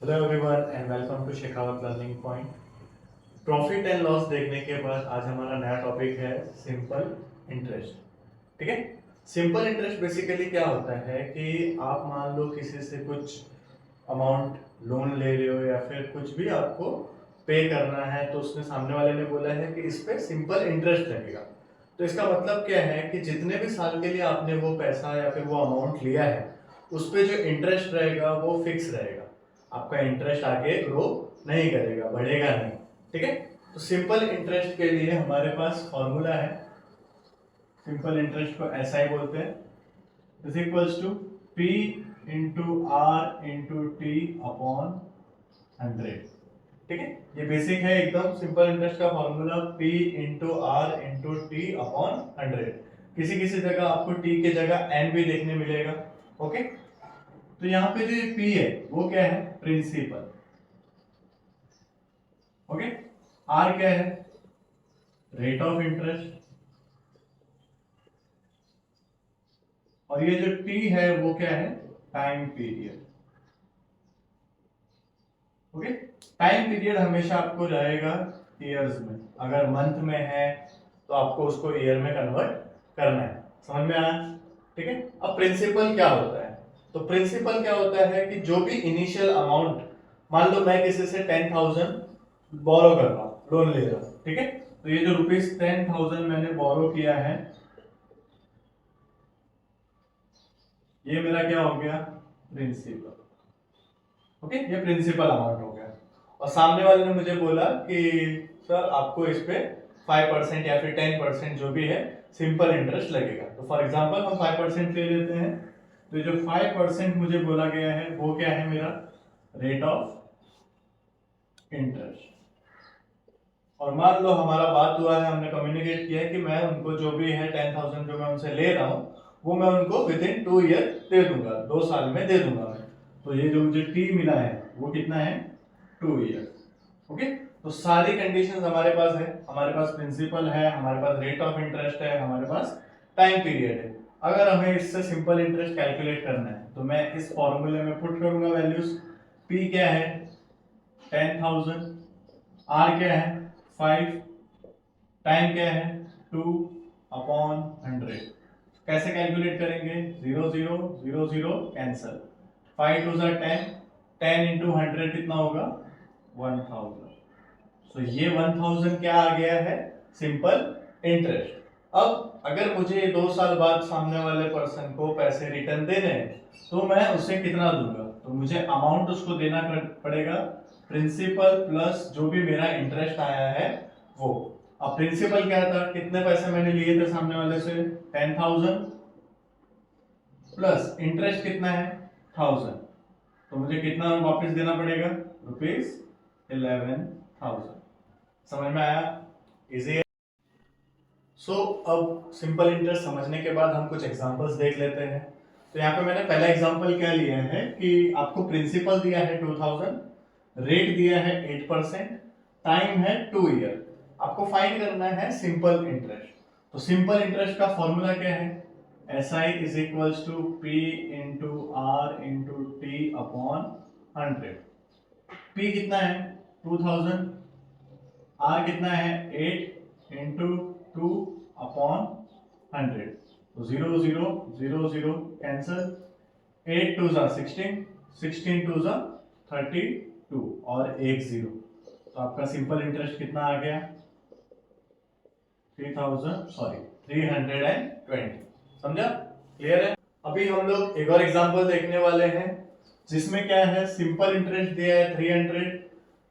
Hello everyone and welcome to Shekhawat learning point. Profit and loss देखने के बाद आज हमारा नया टॉपिक है सिंपल इंटरेस्ट। ठीक है। सिंपल इंटरेस्ट बेसिकली क्या होता है कि आप मान लो किसी से कुछ अमाउंट लोन ले रहे हो या फिर कुछ भी आपको पे करना है, तो उसने सामने वाले ने बोला है कि इस पे सिंपल इंटरेस्ट लगेगा। तो इसका मतलब क्या है कि जितने भी साल के लिए आपने वो पैसा या फिर वो अमाउंट लिया है, उस पे जो इंटरेस्ट रहेगा वो फिक्स रहेगा। आपका इंटरेस्ट आगे ग्रो नहीं करेगा, बढ़ेगा नहीं। ठीक है। तो सिंपल इंटरेस्ट के लिए हमारे पास फॉर्मूला है। सिंपल इंटरेस्ट को ऐसा ही बोलते हैं, is equals to P into R into T upon 100। ठीक है। ये बेसिक है एकदम। सिंपल इंटरेस्ट का formula P into R into T upon 100। किसी किसी जगह आपको टी के जगह एन भी देखने मिलेगा। ओके। तो यहाँ पे जो पी है वो क्या है, प्रिंसिपल। ओके। आर क्या है, रेट ऑफ इंटरेस्ट। और ये जो टी है वो क्या है, time period. Okay. Time period हमेशा आपको रहेगा ईयर्स में। अगर मंथ में है तो आपको उसको ईयर में कन्वर्ट करना है। समझ में आया। ठीक है। अब प्रिंसिपल क्या होता है, तो प्रिंसिपल क्या होता है कि जो भी इनिशियल अमाउंट, मान लो मैं किसी से 10,000 बोरो कर रहा हूं, लोन ले रहा हूं। ठीक है। तो ये जो ₹10,000 मैंने बोरो किया है, ये मेरा क्या हो गया, प्रिंसिपल। ओके। ये प्रिंसिपल अमाउंट हो गया। और सामने वाले ने मुझे बोला कि सर आपको इस पे 5% या फिर 10% जो भी है सिंपल इंटरेस्ट लगेगा। तो फॉर एग्जांपल हम 5% ले लेते हैं। तो ये जो 5% मुझे बोला गया है वो क्या है, मेरा रेट ऑफ इंटरेस्ट। और मान लो हमारा बात हुआ है, हमने कम्युनिकेट किया है कि मैं उनको जो भी है 10,000 जो मैं उनसे ले रहा हूँ वो मैं उनको विद इन 2 ईयर दे दूंगा, 2 साल में दे दूंगा मैं। तो ये जो मुझे टी मिला है वो कितना है, 2 ईयर। ओके। तो सारी कंडीशंस हमारे पास है। हमारे पास प्रिंसिपल है, हमारे पास रेट ऑफ इंटरेस्ट है, हमारे पास टाइम पीरियड है। अगर हमें इससे सिंपल इंटरेस्ट कैलकुलेट करना है तो मैं इस फॉर्मूले में पुट करूंगा वैल्यूज। पी क्या है, 10,000। आर क्या है, 5। टाइम क्या है, 2/100। कैसे कैलकुलेट करेंगे, 0 0 0 0 कैंसल। 5 2 10, 10 इंटू 100 कितना होगा, 1000। सो ये 1000 क्या आ गया है, सिंपल इंटरेस्ट। अब अगर मुझे 2 साल बाद सामने वाले पर्सन को पैसे रिटर्न देने हैं तो मैं उसे कितना दूंगा, तो मुझे अमाउंट उसको देना पड़ेगा, प्रिंसिपल प्लस जो भी मेरा इंटरेस्ट आया है वो। अब प्रिंसिपल क्या था, कितने पैसे मैंने लिए थे सामने वाले से, 10,000 प्लस इंटरेस्ट कितना है, 1000। तो मुझे कितना वापस देना पड़ेगा, ₹11,000। समझ में आया, इजी है। सो अब सिंपल इंटरेस्ट समझने के बाद हम कुछ एग्जांपल्स देख लेते हैं। तो यहाँ पे मैंने पहला एग्जांपल क्या लिया है कि आपको प्रिंसिपल दिया है 2000, रेट दिया है 8%, टाइम है 2 ईयर। आपको फाइंड करना है सिंपल इंटरेस्ट। तो सिंपल इंटरेस्ट का फॉर्मूला क्या है, S I is equals to P into R into T upon 100। P कितना है, 2000। आर कितना है, 8 इंटू 2/100। तो 0 0 0 0 कैंसल। 8 2 जा 16, 16 2 जा 32 और एक 0। तो आपका सिंपल इंटरेस्ट कितना आ गया, 320। समझा, क्लियर है। अभी हम लोग एक और एग्जांपल देखने वाले हैं जिसमें क्या है, सिंपल इंटरेस्ट दिया है 300,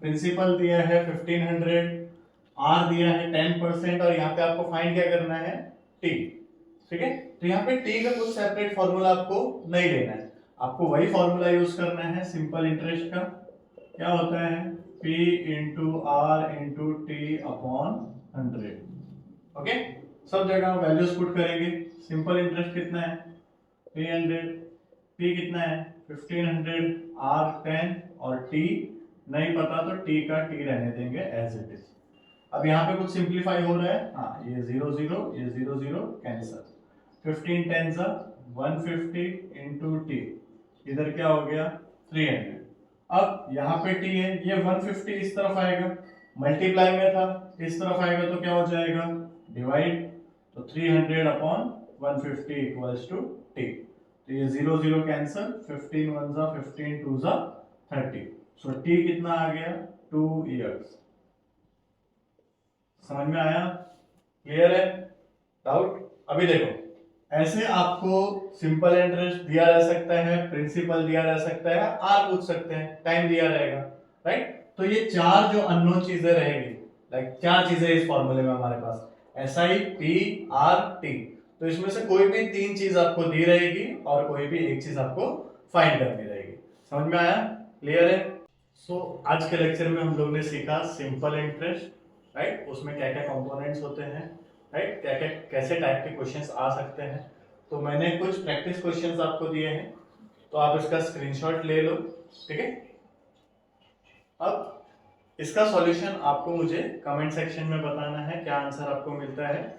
प्रिंसिपल दिया है 1500, आर दिया है 10% और यहाँ पे आपको फाइंड क्या करना है, टी। ठीक है। तो यहाँ पे टी का कुछ सेपरेट फॉर्मूला आपको नहीं लेना है, आपको वही फॉर्मूला यूज करना है सिंपल इंटरेस्ट का। क्या होता है, P into R into T upon 100। Okay. सब जगह वैल्यूज पुट करेंगे। सिंपल इंटरेस्ट कितना है, 300, P कितना है 1500, R 10 और T नहीं पता तो T का T रहने देंगे एज इट इज। अब यहाँ पे कुछ सिंप्लीफाई हो रहा है, हाँ ये 0 0 ये 0 0 कैंसल। 15 10 150 इंटू टी, इधर क्या हो गया 300। अब यहाँ पे टी है, ये 150 इस तरफ आएगा, मल्टीप्लाई में था, इस तरफ आएगा तो क्या हो जाएगा, डिवाइड, तो 300 अपॉन 150 इक्वल्स टू टी। तो ये 0 0 कैंसल, 15 1 जा 15 2 जा 30, सो टी कितना आ गया, 2 इयर्स। समझ में आया, क्लियर है, डाउट? अभी देखो, ऐसे आपको सिंपल इंटरेस्ट दिया जा सकता है, प्रिंसिपल दिया जा सकता है, आर पूछ सकते हैं, टाइम दिया रहेगा, राइट? तो ये चार जो अननोन चीजें रहेगी, लाइक चार चीजें इस फॉर्मूले में हमारे पास, S I P R T, तो इसमें से कोई भी तीन चीज आपको दी रहेगी और कोई भी एक चीज आपको फाइंड करनी रहेगी। समझ में आया, क्लियर है? सो आज के लेक्चर में हम लोग ने सीखा सिंपल इंटरेस्ट, राइट? उसमें क्या क्या कंपोनेंट्स होते हैं, राइट? क्या क्या कैसे टाइप के क्वेश्चंस आ सकते हैं। तो मैंने कुछ प्रैक्टिस क्वेश्चंस आपको दिए हैं, तो आप इसका स्क्रीनशॉट ले लो, ठीक है? अब इसका सॉल्यूशन आपको मुझे कमेंट सेक्शन में बताना है, क्या आंसर आपको मिलता है।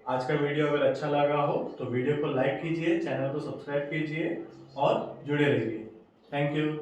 आज का वीडियो अगर अच्छा लगा हो तो वीडियो को लाइक कीजिए, चैनल को सब्सक्राइब कीजिए और जुड़े रहिए। Thank you.